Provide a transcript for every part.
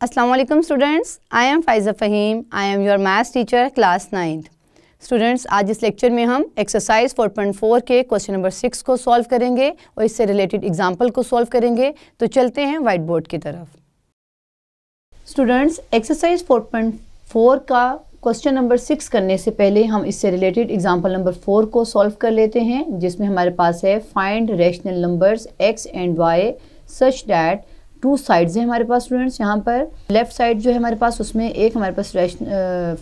अस्सलाम वालेकुम students, I am Faiza Faheem. I am your maths teacher class 9th। Students, आज इस लेक्चर में हम एक्सरसाइज 4.4 के क्वेश्चन नंबर 6 को सॉल्व करेंगे और इससे रिलेटेड एग्जाम्पल को सॉल्व करेंगे। तो चलते हैं वाइट बोर्ड की तरफ। स्टूडेंट्स, एक्सरसाइज 4.4 का क्वेश्चन नंबर 6 करने से पहले हम इससे रिलेटेड एग्जाम्पल नंबर 4 को सॉल्व कर लेते हैं, जिसमें हमारे पास है find rational numbers x and y such that two sides है हमारे पास। स्टूडेंट्स, यहाँ पर लेफ्ट साइड जो है हमारे पास, उसमें एक हमारे पास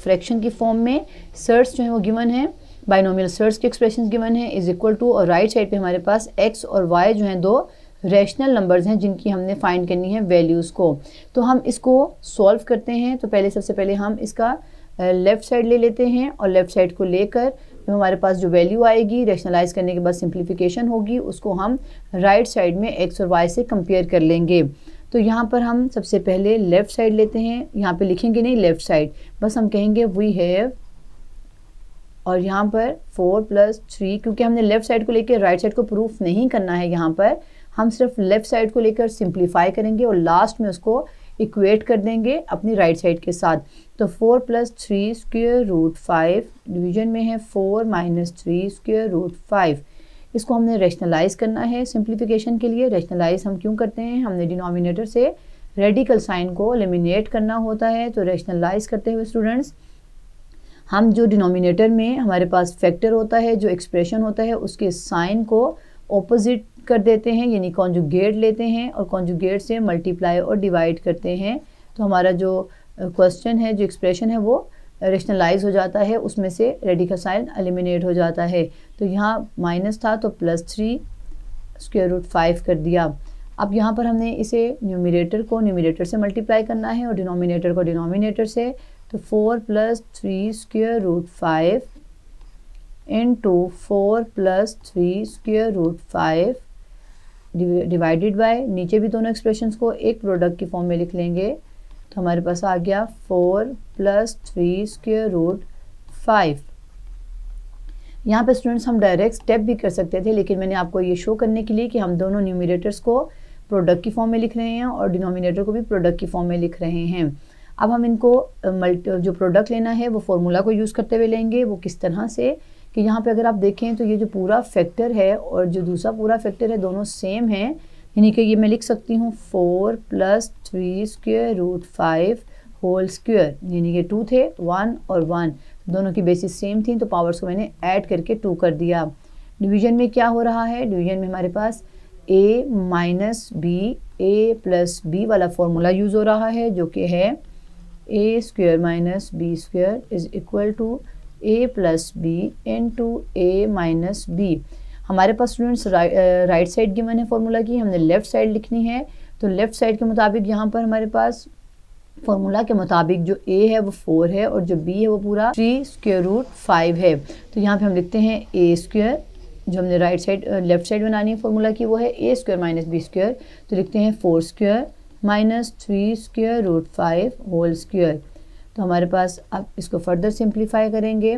फ्रैक्शन की फॉर्म में सर्ट्स जो है वो गिवन है, बाइनोमियल सर्ट्स के एक्सप्रेशन गिवन है इज इक्वल टू, और राइट साइड पे हमारे पास x और y जो हैं दो रैशनल नंबर्स हैं जिनकी हमने फाइंड करनी है वैल्यूज़ को। तो हम इसको सॉल्व करते हैं। तो सबसे पहले हम इसका लेफ़्ट साइड ले लेते हैं और लेफ़्ट साइड को लेकर तो हमारे पास जो वैल्यू आएगी रैशनलाइज करने के बाद सिंप्लीफिकेशन होगी, उसको हम राइट साइड में x और y से कंपेयर कर लेंगे। तो यहाँ पर हम सबसे पहले लेफ़्ट साइड लेते हैं। यहाँ पे लिखेंगे नहीं लेफ़्ट साइड, बस हम कहेंगे वी हैव, और यहाँ पर 4 + 3, क्योंकि हमने लेफ़्ट साइड को लेकर राइट साइड को प्रूफ नहीं करना है, यहाँ पर हम सिर्फ लेफ़्ट साइड को लेकर सिंप्लीफाई करेंगे और लास्ट में उसको इक्वेट कर देंगे अपनी राइट साइड के साथ। तो 4 + 3 √ 5 डिवीजन में है 4 - 3 √ 5। इसको हमने रैशनलाइज करना है सिंप्लीफिकेशन के लिए। रैशनलाइज हम क्यों करते हैं, हमने डिनोमिनेटर से रेडिकल साइन को एलिमिनेट करना होता है। तो रैशनलाइज करते हुए स्टूडेंट्स, हम जो डिनोमिनेटर में हमारे पास फैक्टर होता है, जो एक्सप्रेशन होता है, उसके साइन को ऑपोजिट कर देते हैं, यानी कॉन्जुगेट लेते हैं और कॉन्जुगेट से मल्टीप्लाई और डिवाइड करते हैं। तो हमारा जो क्वेश्चन है, जो एक्सप्रेशन है, वो रैशनलाइज हो जाता है, उसमें से रेडिकल साइन एलिमिनेट हो जाता है। तो यहाँ माइनस था तो +3 √ 5 कर दिया। अब यहाँ पर हमने इसे न्यूमरेटर को न्यूमरेटर से मल्टीप्लाई करना है और डिनोमिनेटर को डिनोमिनेटर से। तो 4 + 3 √ 5 इंटू 4 + 3 √ 5 डिवाइडेड बाय, नीचे भी दोनों एक्सप्रेशंस को एक प्रोडक्ट की फॉर्म में लिख लेंगे। तो हमारे पास आ गया 4 + 3 √ 5। यहाँ पे स्टूडेंट्स हम डायरेक्ट स्टेप भी कर सकते थे, लेकिन मैंने आपको ये शो करने के लिए कि हम दोनों न्यूमरेटर्स को प्रोडक्ट की फॉर्म में लिख रहे हैं और डिनोमिनेटर को भी प्रोडक्ट की फॉर्म में लिख रहे हैं। अब हम इनको जो प्रोडक्ट लेना है वो फॉर्मूला को यूज़ करते हुए लेंगे। वो किस तरह से कि यहाँ पे अगर आप देखें तो ये जो पूरा फैक्टर है और जो दूसरा पूरा फैक्टर है, दोनों सेम है, यानी कि ये मैं लिख सकती हूँ 4 + 3 √ 5 होल स्क्वायर, यानी कि 2 थे 1 और 1, दोनों की बेसिस सेम थी, तो पावर्स को मैंने ऐड करके 2 कर दिया। डिवीजन में क्या हो रहा है, डिवीजन में हमारे पास a - b, a + b वाला फॉर्मूला यूज़ हो रहा है, जो कि है a² - b² is equal to a + b into a - b। हमारे पास स्टूडेंट्स राइट साइड गिवन है फॉर्मूला की, हमने लेफ़्ट साइड लिखनी है। तो लेफ़्ट साइड के मुताबिक यहाँ पर हमारे पास फॉर्मूला के मुताबिक जो a है वो 4 है और जो b है वो पूरा 3 √ 5 है। तो यहाँ पे हम लिखते हैं a², जो हमने राइट साइड लेफ़्ट साइड बनानी है फॉर्मूला की, वो है a² - b²। तो लिखते हैं 4² - 3 √ 5 होल स्क्वायर। तो हमारे पास अब इसको फर्दर सिंप्लीफाई करेंगे।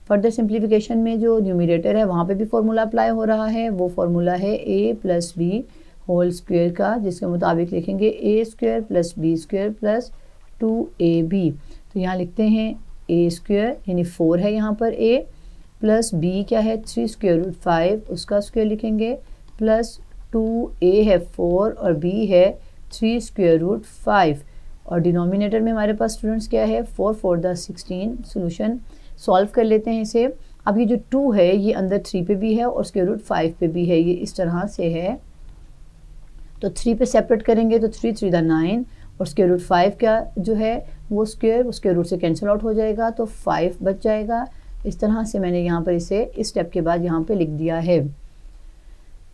फर्दर सिंप्लीफिकेशन में जो न्यूमरेटर है वहाँ पे भी फॉर्मूला अप्लाई हो रहा है। वो फॉर्मूला है a + b होल स्क्वायर का, जिसके मुताबिक लिखेंगे a² + b² + 2ab। तो यहाँ लिखते हैं a² यानी 4 है यहाँ पर a, प्लस b क्या है 3 √ 5, उसका स्क्वायर लिखेंगे, प्लस 2a है 4 और b है 3 √ 5। और डिनोमिनेटर में हमारे पास स्टूडेंट्स क्या है 4 × 4 = 16। सोल्यूशन सॉल्व कर लेते हैं इसे। अब ये जो 2 है ये अंदर 3 पे भी है और √5 पे भी है, ये इस तरह से है। तो 3 पे सेपरेट करेंगे तो 3 × 3 = 9 और √5 का जो है वो स्क्वायर उसके रूट से कैंसिल आउट हो जाएगा, तो 5 बच जाएगा। इस तरह से मैंने यहाँ पर इसे इस स्टेप के बाद यहाँ पे लिख दिया है।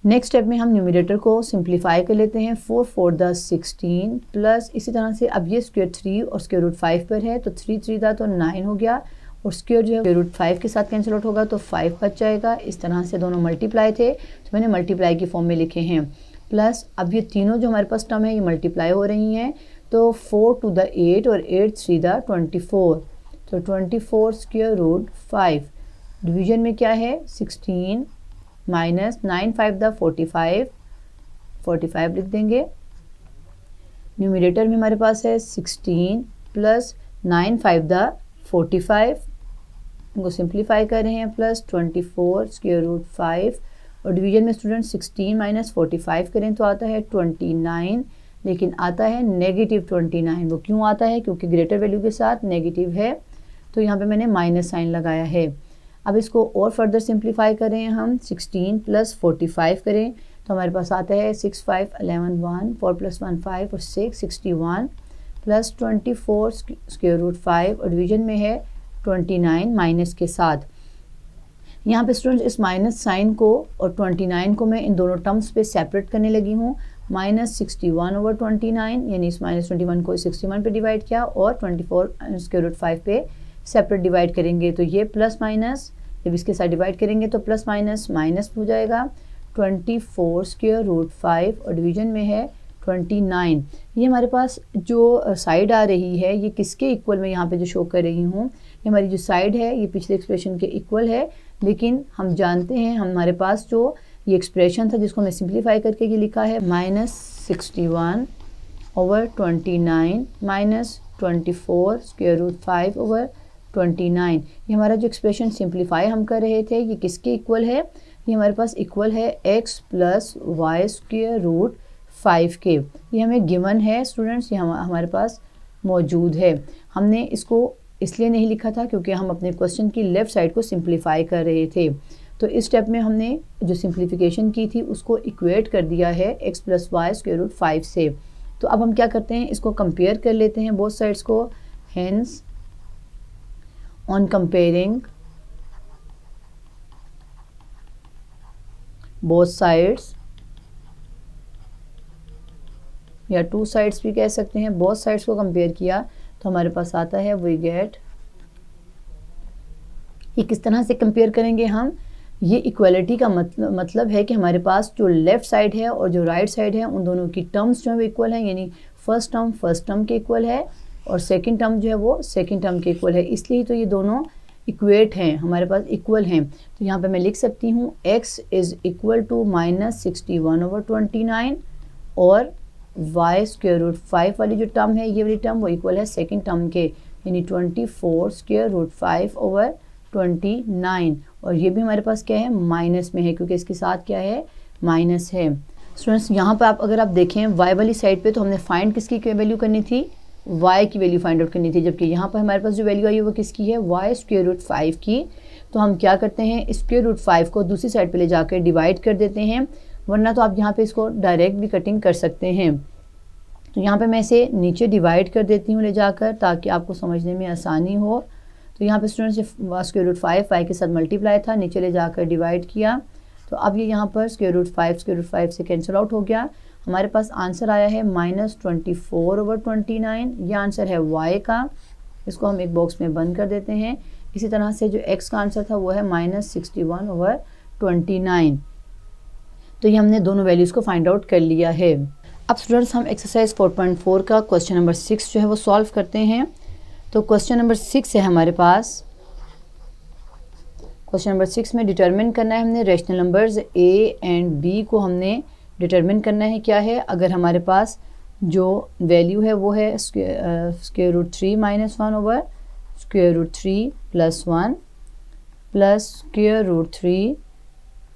नेक्स्ट स्टेप में हम न्यूमरेटर को सिंप्लीफाई कर लेते हैं। 4 × 4 = 16 प्लस इसी तरह से अब ये स्क्वायर 3 और √5 पर है, तो 3 × 3 = 9 हो गया और स्क्वायर जो है √5 के साथ कैंसिल आउट होगा, तो 5 बच जाएगा। इस तरह से दोनों मल्टीप्लाई थे तो मैंने मल्टीप्लाई की फॉर्म में लिखे हैं। प्लस अब ये तीनों जो हमारे पास टर्म है ये मल्टीप्लाई हो रही हैं, तो 4 × 2 = 8 और 8 × 3 = 24, तो 24 √ 5। डिवीजन में क्या है 16 - 9 × 5 = 45, 45 लिख देंगे। न्यूमरेटर में हमारे पास है 16 प्लस 9 5 द 45, इनको सिंप्लीफाई कर रहे हैं, प्लस 24 स्क्वायर रूट 5, और डिवीजन में स्टूडेंट 16 माइनस 45 करें तो आता है 29, लेकिन आता है नेगेटिव 29। वो क्यों आता है? क्योंकि ग्रेटर वैल्यू के साथ नेगेटिव है, तो यहाँ पे मैंने माइनस साइन लगाया है। अब इसको और फर्दर सिंप्लीफाई करें हम, 16 प्लस 45 करें तो हमारे पास आता है 6 5 11 1 4 प्लस 1 5 और 6 61 प्लस 24 स्क्वायर रूट 5, और डिवीजन में है 29 माइनस के साथ। यहाँ पे स्टूडेंट्स इस माइनस साइन को और 29 को मैं इन दोनों टर्म्स पे सेपरेट करने लगी हूँ। माइनस 61 ओवर 29, यानी इस माइनस 21 को 61 पे डिवाइड किया और 24 स्क्वायर रूट 5 पे सेपरेट डिवाइड करेंगे, तो ये प्लस माइनस, जब इसके साथ डिवाइड करेंगे तो प्लस माइनस माइनस हो जाएगा। 24 स्क्वायर रूट 5 और डिवीजन में है 29। ये हमारे पास जो साइड आ रही है ये किसके इक्वल में यहाँ पे जो शो कर रही हूँ, ये हमारी जो साइड है ये पिछले एक्सप्रेशन के इक्वल है, लेकिन हम जानते हैं हमारे पास जो ये एक्सप्रेशन था जिसको मैं सिंप्लीफाई करके ये लिखा है -61 over 29 minus 24 square root 5 over 29। ये हमारा जो एक्सप्रेशन सिंप्लीफाई हम कर रहे थे ये किसके इक्वल है? ये हमारे पास इक्वल है x plus y square root 5 के। ये हमें गिवन है स्टूडेंट्स, ये हमारे पास मौजूद है। हमने इसको इसलिए नहीं लिखा था क्योंकि हम अपने क्वेश्चन की लेफ़्ट साइड को सिंप्लीफाई कर रहे थे, तो इस स्टेप में हमने जो सिंप्लीफिकेशन की थी उसको इक्वेट कर दिया है x plus y square root 5 से। तो अब हम क्या करते हैं, इसको कंपेयर कर लेते हैं बोथ साइड्स को। Hence on comparing both sides, या टू साइड्स भी कह सकते हैं, बोथ साइड्स को कंपेयर किया तो हमारे पास आता है वी गेट। ये किस तरह से कंपेयर करेंगे हम? ये इक्वलिटी का मतलब है कि हमारे पास जो लेफ़्ट साइड है और जो राइट साइड है उन दोनों की टर्म्स जो है वो इक्वल है, यानी फर्स्ट टर्म के इक्वल है और सेकंड टर्म जो है वो सेकंड टर्म के इक्वल है, इसलिए तो ये दोनों इक्वेट हैं, हमारे पास इक्वल हैं। तो यहाँ पे मैं लिख सकती हूँ x is equal to -61 over 29 और y स्क्वायर रूट 5 वाली जो टर्म है ये वाली टर्म वो इक्वल है सेकंड टर्म के, यानी 24 स्क्वायर रूट 5 ओवर 29, और ये भी हमारे पास क्या है, माइनस में है, क्योंकि इसके साथ क्या है, माइनस है। स्टूडेंट्स यहाँ पर अगर आप देखें y वाली साइड पे तो हमने फाइंड किसकी वैल्यू करनी थी, y की वैल्यू फाइंड आउट करनी थी, जबकि यहाँ पर हमारे पास जो वैल्यू आई है वो किसकी है, y स्क्वायर रूट 5 की। तो हम क्या करते हैं, स्क्वायर रूट 5 को दूसरी साइड पे ले जाकर डिवाइड कर देते हैं, वरना तो आप यहाँ पे इसको डायरेक्ट भी कटिंग कर सकते हैं। तो यहाँ पे मैं इसे नीचे डिवाइड कर देती हूँ ले जाकर, ताकि आपको समझने में आसानी हो। तो यहाँ पे स्टूडेंट्स स्क्वायर रूट 5 y के साथ मल्टीप्लाई था, नीचे ले जाकर डिवाइड किया, तो अब ये यहाँ पर स्क्वायर रूट 5 से कैंसिल आउट हो गया। हमारे पास आंसर आया है -24 ओवर 29, ये आंसर है y का, इसको हम एक बॉक्स में बंद कर देते हैं। इसी तरह से जो x का आंसर था वो है -61 ओवर 29। तो ये हमने दोनों वैल्यूज़ को फाइंड आउट कर लिया है। अब स्टूडेंट्स हम एक्सरसाइज 4.4 का क्वेश्चन नंबर 6 जो है वो सॉल्व करते हैं। तो क्वेश्चन नंबर 6 है हमारे पास। क्वेश्चन नंबर 6 में डिटरमिन करना है हमने rational numbers a and b को हमने डिटरमिन करना है क्या है, अगर हमारे पास जो वैल्यू है वो है square root 3 minus 1 over square root 3 plus 1 plus square root 3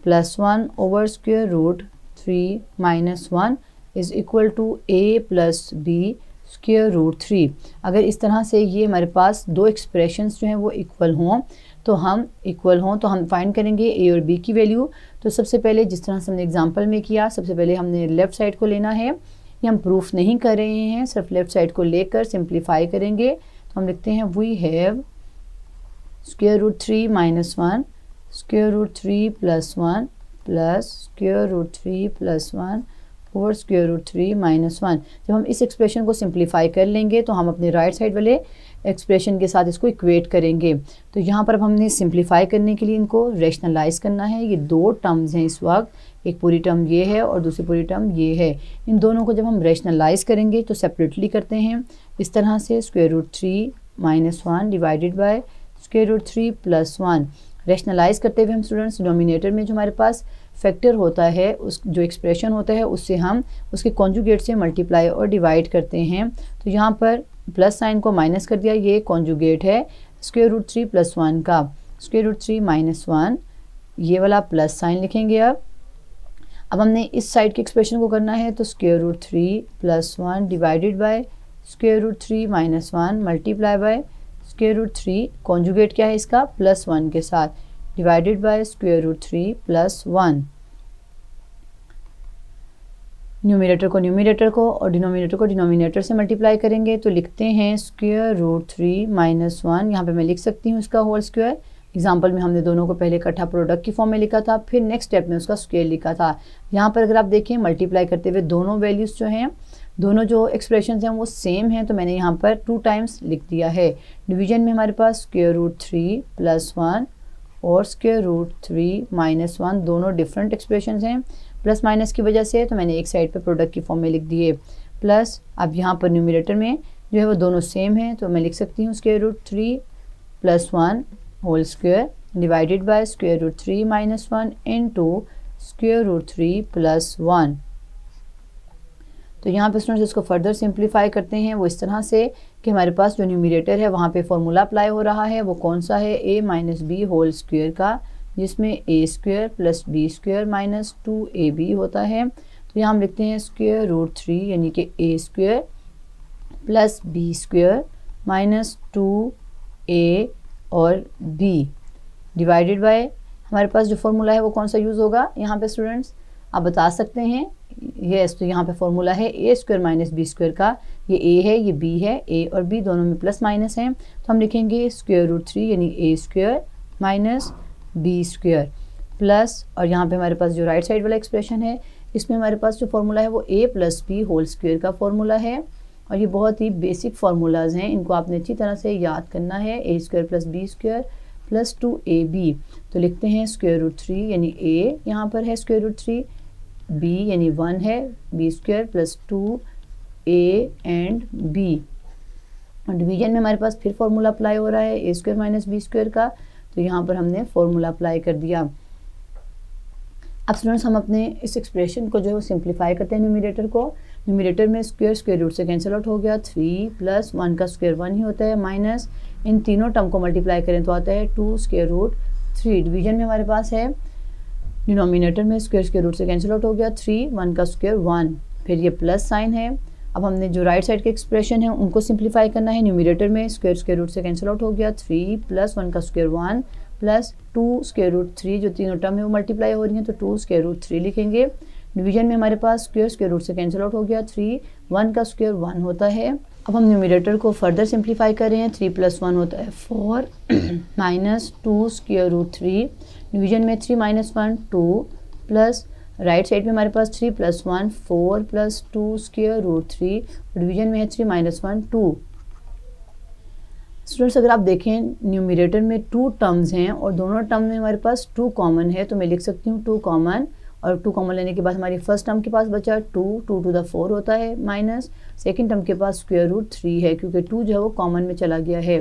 plus 1 over square root 3 minus 1 is equal to a plus b square root 3। अगर इस तरह से ये हमारे पास दो एक्सप्रेशंस जो हैं वो इक्वल हों तो हम फाइंड करेंगे a और b की वैल्यू। तो सबसे पहले जिस तरह से हमने एग्जांपल में किया, सबसे पहले हमने लेफ़्ट साइड को लेना है, ये हम प्रूफ नहीं कर रहे हैं, सिर्फ लेफ़्ट साइड को लेकर सिंप्लीफाई करेंगे। तो हम लिखते हैं we have square root 3 minus 1 square root 3 plus 1 plus square root 3 plus 1 over square root 3 minus 1। जब हम इस एक्सप्रेशन को सिंप्लीफाई कर लेंगे तो हम अपने राइट साइड वाले एक्सप्रेशन के साथ इसको इक्वेट करेंगे। तो यहाँ पर अब हमने सिंप्लीफाई करने के लिए इनको रैशनलाइज करना है। ये दो टर्म्स हैं इस वक्त, एक पूरी टर्म ये है और दूसरी पूरी टर्म ये है। इन दोनों को जब हम रैशनलाइज करेंगे तो सेपरेटली करते हैं इस तरह से, square root 3 minus 1 divided by square root 3 plus 1। Rationalise करते हुए हम स्टूडेंट्स डिनोमिनेटर में जो हमारे पास फैक्टर होता है, उस जो एक्सप्रेशन होता है उससे हम उसके कॉन्जुगेट से मल्टीप्लाई और डिवाइड करते हैं। तो यहाँ पर प्लस साइन को माइनस कर दिया, ये कॉन्जुगेट है स्क्वायर रूट 3 + 1 का, स्क्वायर रूट 3 - 1, ये वाला प्लस साइन लिखेंगे। अब हमने इस साइड के एक्सप्रेशन को करना है, तो square root 3 + 1 divided by square root 3 - 1 multiply by square root 3, conjugate क्या है इसका +1 के साथ, divided by square root 3 + 1। Numerator को न्यूमरेटर को और डिनोमिनेटर को डिनोमिनेटर से मल्टीप्लाई करेंगे, तो लिखते हैं स्क्वायर रूट 3 - 1, यहाँ पे मैं लिख सकती हूँ इसका होल स्क्वायर। एग्जाम्पल में हमने दोनों को पहले इकट्ठा प्रोडक्ट की फॉर्म में लिखा था, फिर नेक्स्ट स्टेप में उसका स्क्वायर लिखा था। यहाँ पर अगर आप देखें मल्टीप्लाई करते हुए दोनों वैल्यूज़ जो हैं, दोनों जो एक्सप्रेशन हैं वो सेम हैं, तो मैंने यहाँ पर 2 टाइम्स लिख दिया है। डिवीजन में हमारे पास स्क्वायर रूट 3 + 1 और स्क्वायर रूट 3 - 1 दोनों डिफरेंट एक्सप्रेशन हैं, प्लस माइनस की वजह से, तो मैंने एक साइड पे प्रोडक्ट की फॉर्म में लिख दिए प्लस। अब यहाँ पर न्यूमरेटर में जो है वो दोनों सेम है, तो मैं लिख सकती हूँ square root 3 + 1 whole square divided by square root 3 - 1 into square root 3 + 1। तो यहाँ पे स्टूडेंट्स इसको फर्दर सिंप्लीफाई करते हैं वो इस तरह से कि हमारे पास जो न्यूमरेटर है वहाँ पे फॉर्मूला अप्लाई हो रहा है, वो कौन सा है, a - b होल स्क्वायर का, जिसमें a² + b² - 2ab होता है। तो यहाँ हम लिखते हैं स्क्वायर रूट 3 यानी कि a² + b² - 2a और b डिवाइडेड बाय, हमारे पास जो फॉर्मूला है वो कौन सा यूज़ होगा यहाँ पे स्टूडेंट्स, आप बता सकते हैं। यस, तो यहाँ पे फॉर्मूला है a² - b² का, ये a है ये b है, a और b दोनों में प्लस माइनस हैं, तो हम लिखेंगे स्क्वायर रूट 3 यानी a² - b² प्लस, और यहाँ पे हमारे पास जो राइट साइड वाला एक्सप्रेशन है इसमें हमारे पास जो फॉर्मूला है वो a + b होल स्क्वायर का फॉर्मूला है, और ये बहुत ही बेसिक फार्मूलाज हैं, इनको आपने अच्छी तरह से याद करना है। a² + b² + 2ab, तो लिखते हैं स्क्वायर रूट 3 यानी a यहाँ पर है स्क्वायर रूट 3, b यानी 1 है, b² + 2a एंड b, और डिवीजन में हमारे पास फिर फॉर्मूला अप्लाई हो रहा है a² - b² का, तो यहाँ पर हमने फॉर्मूला अप्लाई कर दिया। अब स्टूडेंट्स हम अपने इस एक्सप्रेशन को जो है वो सिंप्लीफाई करते हैं न्यूमरेटर को। न्यूमरेटर में स्क्वायर रूट से कैंसिल आउट हो गया, 3 + 1 का स्क्वायर 1 ही होता है, माइनस इन तीनों टर्म को मल्टीप्लाई करें तो आता है 2 स्क्वायर रूट 3। डिवीजन में हमारे पास है डिनोमिनेटर में स्क्वायर रूट से कैंसिल आउट हो गया, 3 1 का स्क्वायर 1, फिर ये प्लस साइन है। अब हमने जो राइट साइड के एक्सप्रेशन है उनको सिंप्लीफाई करना है। न्यूमरेटर में स्क्वायर रूट से कैंसिल आउट हो गया, 3 + 1 का स्क्वायर 1 प्लस 2 स्क्वायर रूट 3, जो तीनों टर्म है वो मल्टीप्लाई हो रही हैं, तो 2 स्क्वायर रूट 3 लिखेंगे। डिवीजन में हमारे पास स्क्वायर रूट से कैंसिल आउट हो गया, 3 1 का स्क्वायर 1 होता है। अब हम न्यूमरेटर को फर्दर सिंप्लीफाई कर रहे हैं, 3 + 1 होता है 4 माइनस 2 स्क्वायर रूट 3, डिवीजन में 3 - 1 2 प्लस राइट साइड में हमारे पास 3 + 1 4 प्लस 2 स्क्वायर रूट 3, डिवीजन में है 3 - 1 2। स्टूडेंट्स अगर आप देखें न्यूमरेटर में 2 टर्म्स हैं और दोनों टर्म में हमारे पास 2 कॉमन है, तो मैं लिख सकती हूँ 2 कॉमन, और 2 कॉमन लेने के बाद हमारी फर्स्ट टर्म के पास बचा 2 2 to the 4 होता है, माइनस सेकंड टर्म के पास स्क्वायर रूट 3 है, क्योंकि 2 जो है वो कॉमन में चला गया है।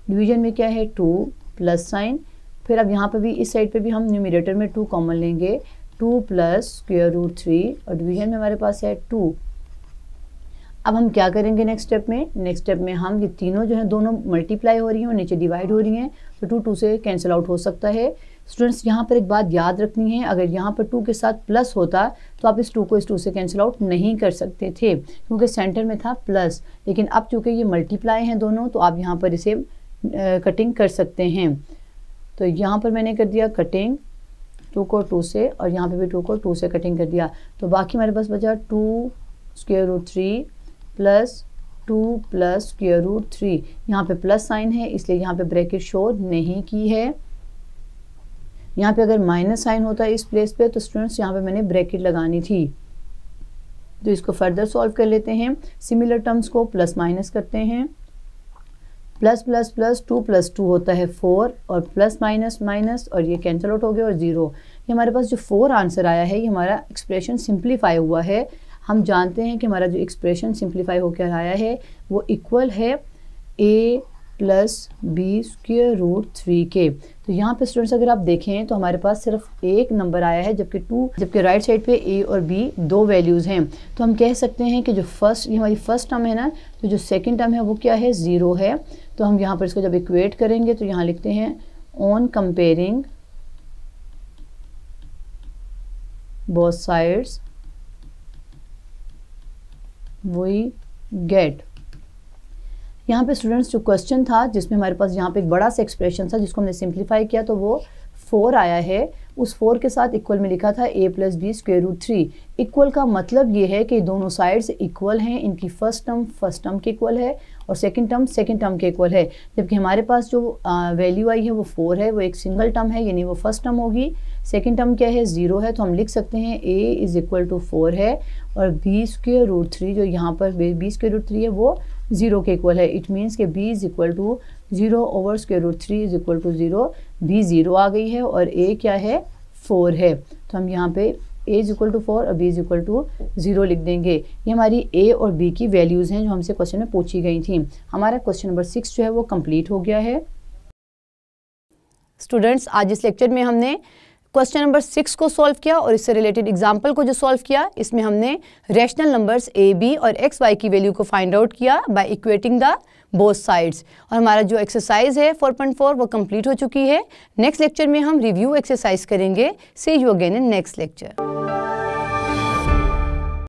डिवीजन में क्या है 2 प्लस साइन, फिर अब यहाँ पे भी इस साइड पे भी हम न्यूमरेटर में 2 कॉमन लेंगे, 2 प्लस स्क्वायर रूट 3, और डिवीजन में हमारे पास है 2। अब हम क्या करेंगे नेक्स्ट स्टेप में, नेक्स्ट स्टेप में हम ये तीनों जो है दोनों मल्टीप्लाई हो रही हैं और नीचे डिवाइड हो रही हैं, तो 2 2 से कैंसिल आउट हो सकता है। स्टूडेंट्स यहाँ पर एक बात याद रखनी है, अगर यहाँ पर 2 के साथ प्लस होता तो आप इस 2 को इस 2 से कैंसिल आउट नहीं कर सकते थे, क्योंकि सेंटर में था प्लस, लेकिन अब चूँकि ये मल्टीप्लाई हैं दोनों, तो आप यहाँ पर इसे कटिंग कर सकते हैं। तो यहाँ पर मैंने कर दिया कटिंग 2 को 2 से, और यहाँ पे भी 2 को 2 से कटिंग कर दिया, तो बाकी हमारे पास बचा 2 square root 3 plus 2 plus square root 3। यहाँ पे प्लस साइन है इसलिए यहाँ पे ब्रैकेट शो नहीं की है। यहाँ पे अगर माइनस साइन होता है इस प्लेस पे, तो स्टूडेंट्स यहाँ पे मैंने ब्रैकेट लगानी थी। तो इसको फर्दर सॉल्व कर लेते हैं, सिमिलर टर्म्स को प्लस माइनस करते हैं। प्लस प्लस प्लस 2 + 2 होता है 4, और प्लस माइनस माइनस, और ये कैंसिल आउट हो गया, और 0। ये हमारे पास जो 4 आंसर आया है, ये हमारा एक्सप्रेशन सिंप्लीफाई हुआ है। हम जानते हैं कि हमारा जो एक्सप्रेशन सिंप्लीफाई होकर आया है वो इक्वल है a plus b square root 3k। तो यहाँ पे स्टूडेंट्स अगर आप देखें तो हमारे पास सिर्फ एक नंबर आया है, जबकि राइट साइड पे a और b दो वैल्यूज़ हैं। तो हम कह सकते हैं कि जो ये हमारी फर्स्ट टर्म है ना, तो जो सेकंड टर्म है वो क्या है, 0 है। तो हम यहाँ पर इसको जब इक्वेट करेंगे तो यहाँ लिखते हैं on comparing both sides we get. यहाँ पे स्टूडेंट्स जो क्वेश्चन था जिसमें हमारे पास यहाँ पे एक बड़ा सा एक्सप्रेशन था जिसको हमने सिंप्लीफाई किया तो वो 4 आया है। उस 4 के साथ इक्वल में लिखा था a plus b square root 3। Equal का मतलब ये है कि दोनों साइड्स इक्वल हैं, इनकी फर्स्ट टर्म के इक्वल है और सेकंड टर्म के इक्वल है। जबकि हमारे पास जो वैल्यू आई है वो 4 है, वो एक सिंगल टर्म है, यानी वो फर्स्ट टर्म होगी। सेकंड टर्म क्या है, 0 है। तो हम लिख सकते हैं a इज इक्वल टू 4 है और बी स्क्वायर रूट 3 जो यहाँ पर बी स्क्वायर रूट 3 है वो 0 के इक्वल है। इट मीन्स कि b is equal to 0 over square root 3 is equal to 0। b 0 आ गई है और a क्या है, 4 है। तो हम यहाँ पे a इज इक्वल टू 4 और b इज इक्वल टू 0 लिख देंगे। ये हमारी a और b की वैल्यूज़ हैं जो हमसे क्वेश्चन में पूछी गई थी। हमारा क्वेश्चन नंबर 6 जो है वो कंप्लीट हो गया है। स्टूडेंट्स, आज इस लेक्चर में हमने क्वेश्चन नंबर 6 को सॉल्व किया और इससे रिलेटेड एग्जाम्पल को जो सॉल्व किया, इसमें हमने रैशनल नंबर्स a, b और x, y की वैल्यू को फाइंड आउट किया by equating the both sides. और हमारा जो एक्सरसाइज है 4.4 वो कंप्लीट हो चुकी है। नेक्स्ट लेक्चर में हम रिव्यू एक्सरसाइज करेंगे। See you again in next lecture.